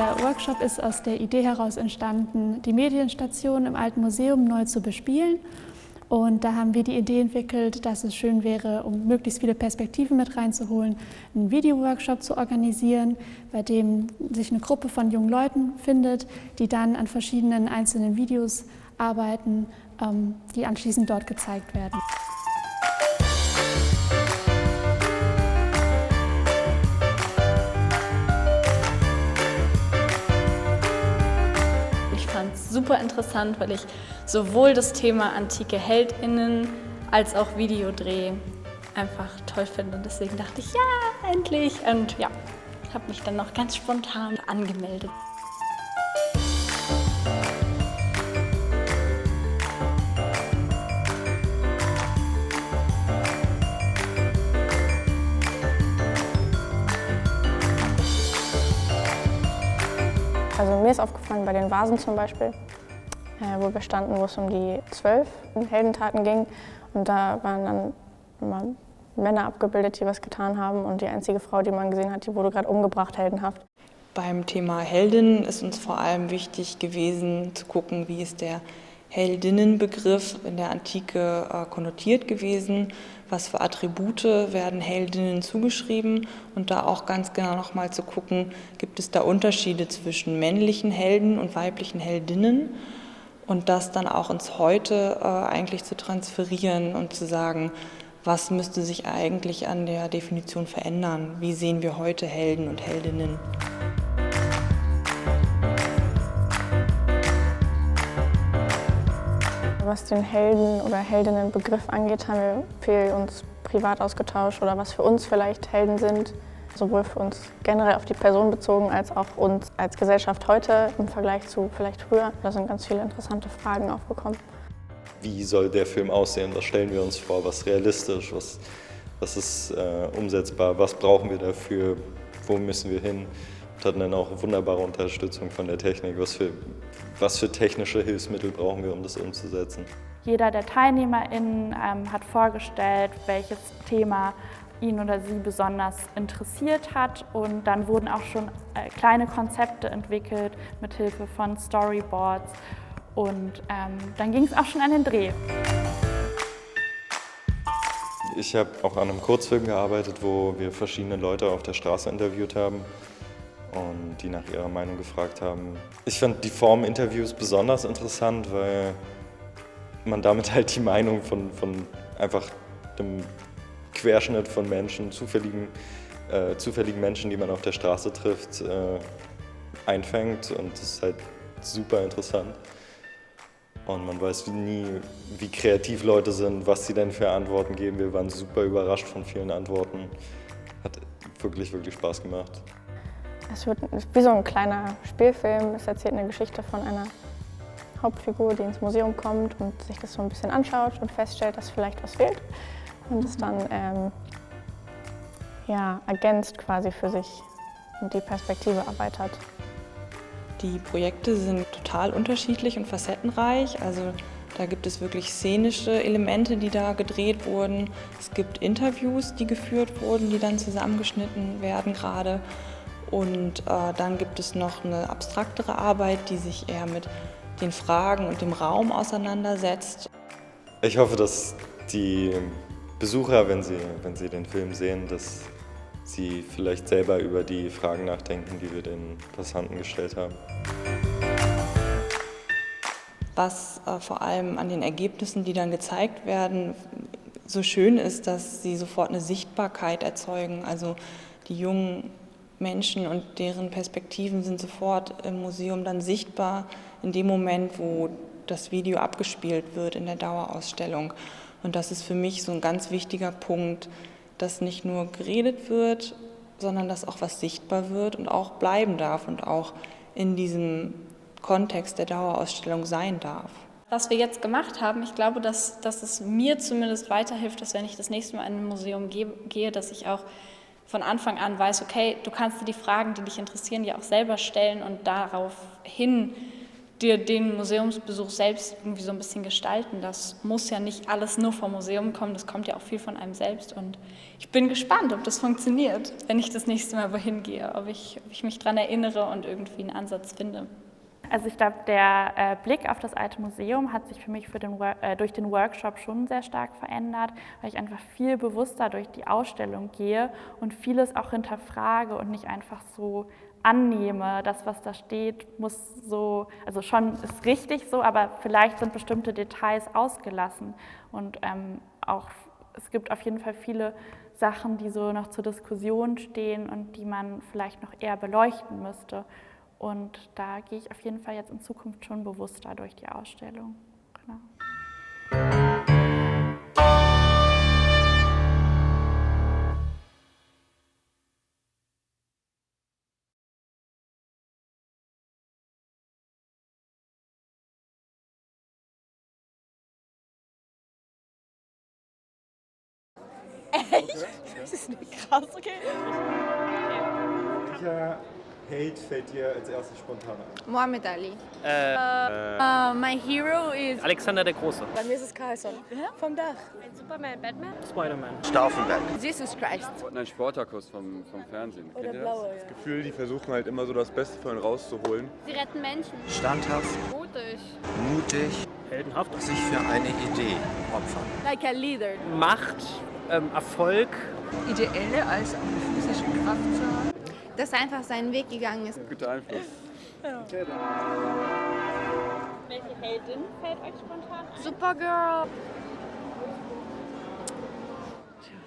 Der Workshop ist aus der Idee heraus entstanden, die Medienstation im Alten Museum neu zu bespielen. Und da haben wir die Idee entwickelt, dass es schön wäre, um möglichst viele Perspektiven mit reinzuholen, einen Video-Workshop zu organisieren, bei dem sich eine Gruppe von jungen Leuten findet, die dann an verschiedenen einzelnen Videos arbeiten, die anschließend dort gezeigt werden. Ich fand es super interessant, weil ich sowohl das Thema antike HeldInnen als auch Videodreh einfach toll finde. Und deswegen dachte ich, ja, endlich. Und ja, habe mich dann noch ganz spontan angemeldet. Also mir ist aufgefallen bei den Vasen zum Beispiel, wo wir standen, wo es um die 12 Heldentaten ging. Und da waren dann immer Männer abgebildet, die was getan haben. Und die einzige Frau, die man gesehen hat, die wurde gerade umgebracht, heldenhaft. Beim Thema Heldinnen ist uns vor allem wichtig gewesen, zu gucken, wie ist der Heldinnenbegriff in der Antike konnotiert gewesen, was für Attribute werden Heldinnen zugeschrieben und da auch ganz genau nochmal zu gucken, gibt es da Unterschiede zwischen männlichen Helden und weiblichen Heldinnen und das dann auch ins Heute eigentlich zu transferieren und zu sagen, was müsste sich eigentlich an der Definition verändern, wie sehen wir heute Helden und Heldinnen. Was den Helden- oder Heldinnenbegriff angeht, haben wir viel uns privat ausgetauscht oder was für uns vielleicht Helden sind. Sowohl für uns generell auf die Person bezogen, als auch uns als Gesellschaft heute im Vergleich zu vielleicht früher. Da sind ganz viele interessante Fragen aufgekommen. Wie soll der Film aussehen? Was stellen wir uns vor? Was ist realistisch? Was ist umsetzbar? Was brauchen wir dafür? Wo müssen wir hin? Und hatten dann auch wunderbare Unterstützung von der Technik. Was für technische Hilfsmittel brauchen wir, um das umzusetzen? Jeder der TeilnehmerInnen hat vorgestellt, welches Thema ihn oder sie besonders interessiert hat. Und dann wurden auch schon kleine Konzepte entwickelt mit Hilfe von Storyboards. Und dann ging es auch schon an den Dreh. Ich habe auch an einem Kurzfilm gearbeitet, wo wir verschiedene Leute auf der Straße interviewt haben und die nach ihrer Meinung gefragt haben. Ich fand die Form Interviews besonders interessant, weil man damit halt die Meinung von einfach dem Querschnitt von Menschen, zufälligen Menschen, die man auf der Straße trifft, einfängt und das ist halt super interessant. Und man weiß nie, wie kreativ Leute sind, was sie denn für Antworten geben. Wir waren super überrascht von vielen Antworten. Hat wirklich, wirklich Spaß gemacht. Es wird wie so ein kleiner Spielfilm. Es erzählt eine Geschichte von einer Hauptfigur, die ins Museum kommt und sich das so ein bisschen anschaut und feststellt, dass vielleicht was fehlt. Und es dann ergänzt quasi für sich und die Perspektive erweitert. Die Projekte sind total unterschiedlich und facettenreich. Also da gibt es wirklich szenische Elemente, die da gedreht wurden. Es gibt Interviews, die geführt wurden, die dann zusammengeschnitten werden gerade. Und dann gibt es noch eine abstraktere Arbeit, die sich eher mit den Fragen und dem Raum auseinandersetzt. Ich hoffe, dass die Besucher, wenn sie den Film sehen, dass sie vielleicht selber über die Fragen nachdenken, die wir den Passanten gestellt haben. Was vor allem an den Ergebnissen, die dann gezeigt werden, so schön ist, dass sie sofort eine Sichtbarkeit erzeugen. Also die jungen Menschen und deren Perspektiven sind sofort im Museum dann sichtbar in dem Moment, wo das Video abgespielt wird in der Dauerausstellung. Und das ist für mich so ein ganz wichtiger Punkt, dass nicht nur geredet wird, sondern dass auch was sichtbar wird und auch bleiben darf und auch in diesem Kontext der Dauerausstellung sein darf. Was wir jetzt gemacht haben, ich glaube, dass es mir zumindest weiterhilft, dass wenn ich das nächste Mal in ein Museum gehe, dass ich auch von Anfang an weiß, okay, du kannst dir die Fragen, die dich interessieren, ja auch selber stellen und daraufhin dir den Museumsbesuch selbst irgendwie so ein bisschen gestalten. Das muss ja nicht alles nur vom Museum kommen, das kommt ja auch viel von einem selbst. Und ich bin gespannt, ob das funktioniert, wenn ich das nächste Mal wohin gehe, ob ich mich daran erinnere und irgendwie einen Ansatz finde. Also ich glaube, der Blick auf das alte Museum hat sich für mich durch den Workshop schon sehr stark verändert, weil ich einfach viel bewusster durch die Ausstellung gehe und vieles auch hinterfrage und nicht einfach so annehme, das, was da steht, muss so, also schon ist richtig so, aber vielleicht sind bestimmte Details ausgelassen. Und auch es gibt auf jeden Fall viele Sachen, die so noch zur Diskussion stehen und die man vielleicht noch eher beleuchten müsste. Und da gehe ich auf jeden Fall jetzt in Zukunft schon bewusster durch die Ausstellung. Genau. Echt? Das ist nicht krass, okay. Welcher Held fällt dir als erstes spontan ein? Muhammad Ali. My hero is Alexander der Große. Bei mir ist es Carlson. Vom Dach. Superman, Batman. Spider-Man. Stauffenberg. Jesus Christ. Ein Spartakus vom Fernsehen. Oder Kennt ihr das? blaue, ja. Das Gefühl, die versuchen halt immer so das Beste von ihnen rauszuholen. Sie retten Menschen. Standhaft, Mutig. mutig, Heldenhaft. sich für eine Idee opfern. Like a leader. Macht, Erfolg. Ideelle als auch eine physische Kraft zu haben. Dass er einfach seinen Weg gegangen ist. Guter Einfluss. Welche Heldin fällt euch spontan ein? Supergirl.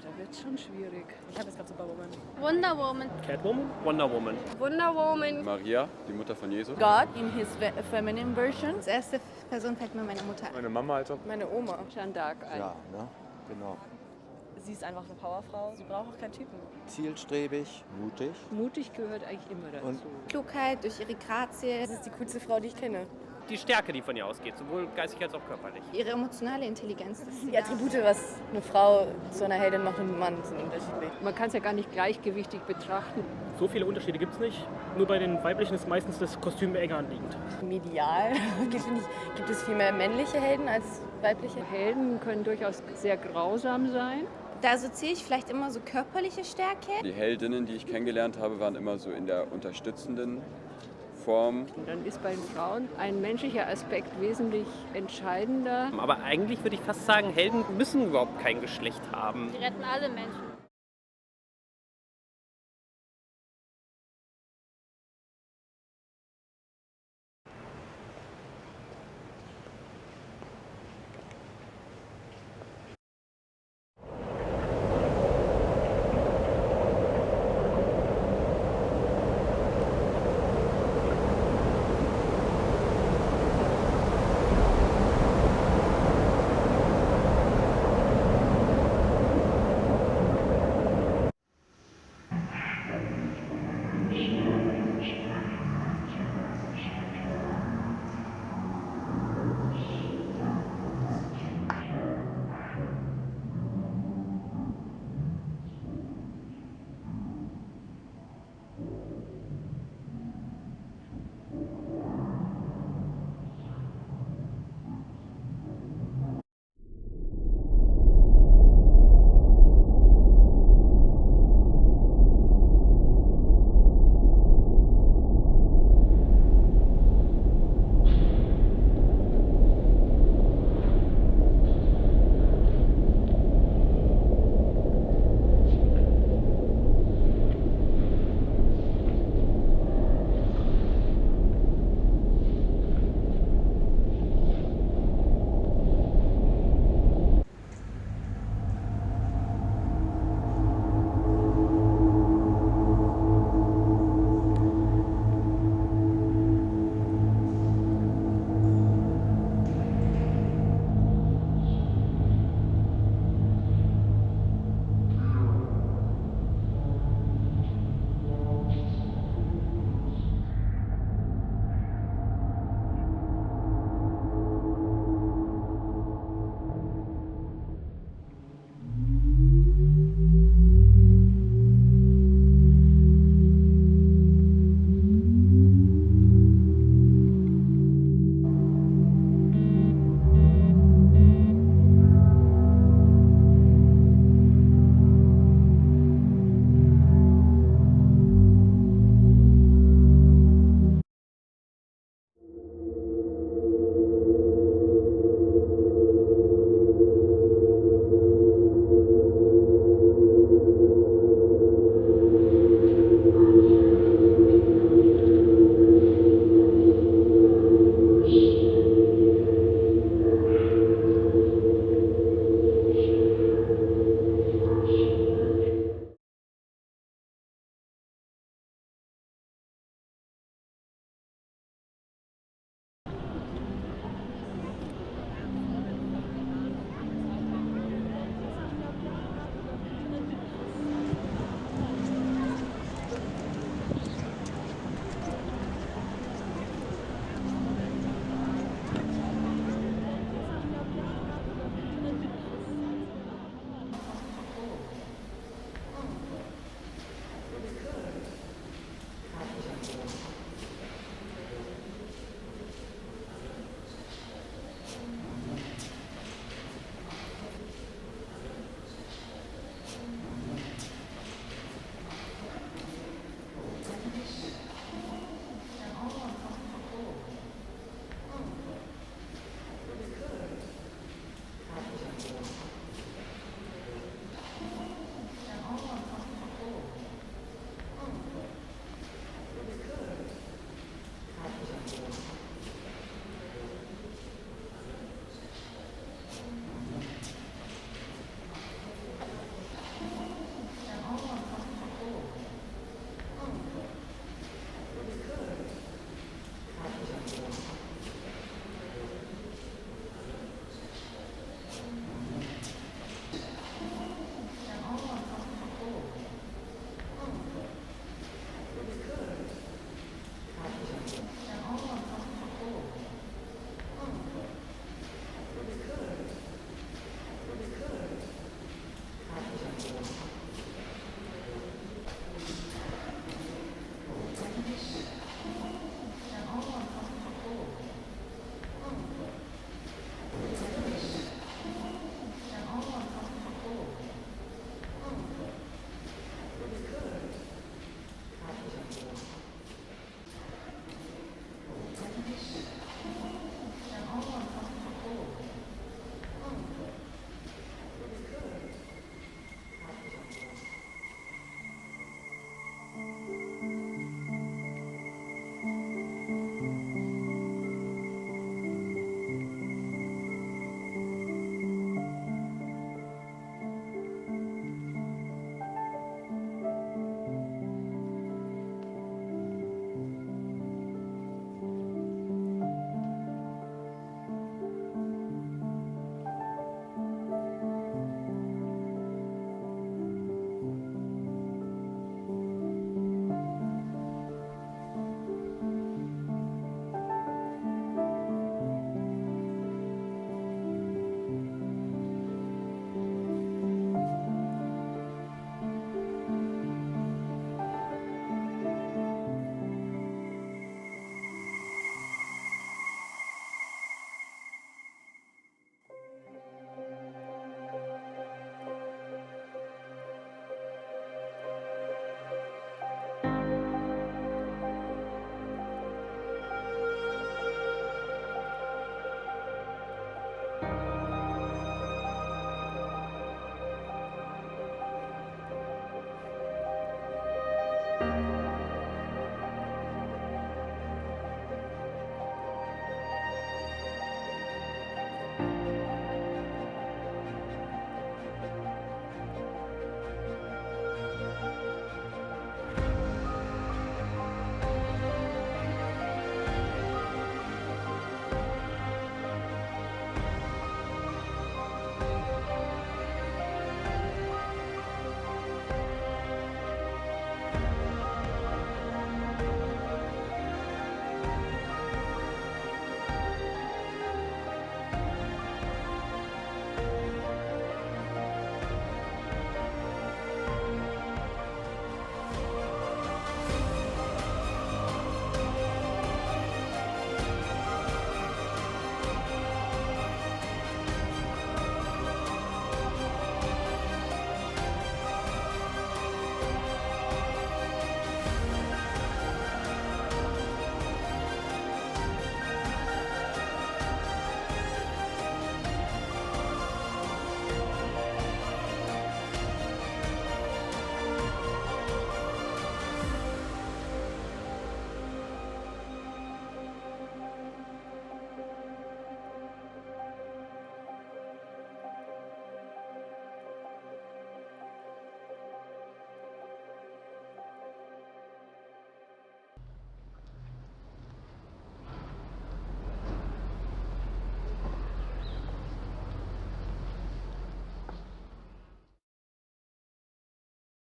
Da wird schon schwierig. Ich habe jetzt gerade Superwoman. Wonder Woman. Catwoman? Wonder Woman. Wonder Woman. Maria, die Mutter von Jesus. God in his feminine version. Als erste Person fällt mir meine Mutter ein. Meine Mama halt auch. Meine Oma. Jeanne d'Arc. Ja, ne? Genau. Sie ist einfach eine Powerfrau. Sie braucht auch keinen Typen. Zielstrebig, mutig. Mutig gehört eigentlich immer dazu. Und Klugheit durch ihre Grazie. Das ist die coolste Frau, die ich kenne. Die Stärke, die von ihr ausgeht, sowohl geistig als auch körperlich. Ihre emotionale Intelligenz. Die Attribute, was eine Frau zu einer Heldin macht und ein Mann, sind unterschiedlich. Man kann es ja gar nicht gleichgewichtig betrachten. So viele Unterschiede gibt es nicht. Nur bei den Weiblichen ist meistens das Kostüm enger anliegend. Medial gibt es viel mehr männliche Helden als weibliche. Helden können durchaus sehr grausam sein. Da assoziiere ich vielleicht immer so körperliche Stärke. Die Heldinnen, die ich kennengelernt habe, waren immer so in der unterstützenden Form. Und dann ist bei den Frauen ein menschlicher Aspekt wesentlich entscheidender. Aber eigentlich würde ich fast sagen, Helden müssen überhaupt kein Geschlecht haben. Die retten alle Menschen.